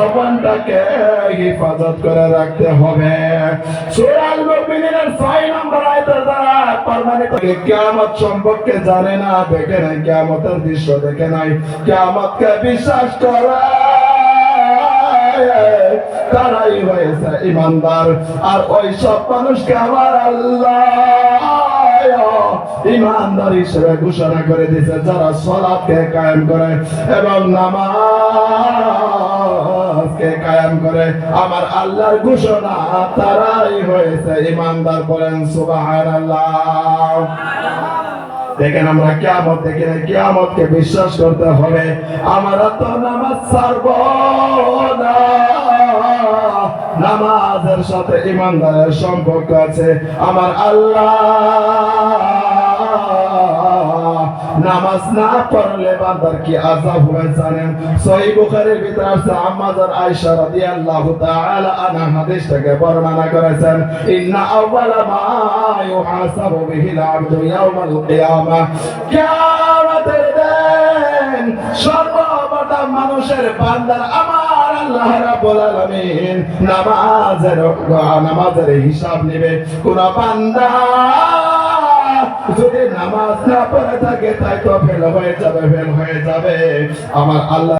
জবানটাকে হেফাজত করে রাখতে হবে। সূরা আল-মুমিনের 6 নম্বর আয়াতের দ্বারা প্রমাণিত কিয়ামত সম্পর্কে জানে না, দেখে নাই, কিয়ামতের দৃশ্য দেখে নাই, কিয়ামতকে বিশ্বাস করে তারাই হয়েছে ইমানদার। আর ওই সব মানুষকে আমার আল্লাহ ইমানদার হিসেবে ঘোষণা করে দিয়েছে যারা সালাতকে কায়েম করে এবং নামাজকে কায়েম করে। আমার আল্লাহর ঘোষণা তারাই হয়েছে ইমানদার। বলেন সুবহানাল্লাহ। দেখেন আমরা কিয়ামত দেখি না, কিয়ামতকে বিশ্বাস করতে হবে। আমরা তো নামাজ ছাড়ব না, নামাজের সাথে ইমানদারের সম্পর্ক আছে। আমার আল্লাহ নামাজ না পড়লে বান্দার কি আযাব হয় জানেন? সহিহ বুখারীর ভিতরে আছে, আম্মা জান আয়েশা রাদিয়াল্লাহু তাআলা আনহা হাদিস থেকে বর্ণনা করেছেন, ইন্না আউওয়ালা মা ইউহাসাবু বিহিল আবদু ইয়াউমাল কিয়ামাহ, কিয়ামতের দিন সর্বপ্রথম মানুষের বান্দার আমার আল্লাহ রাব্বুল আলামিন নামাজের হিসাব নেবে। কোন বান্দা যদি নামাজ না পড়ে থাকে তাই তো ফেল হয়ে যাবে। আমার আল্লাহ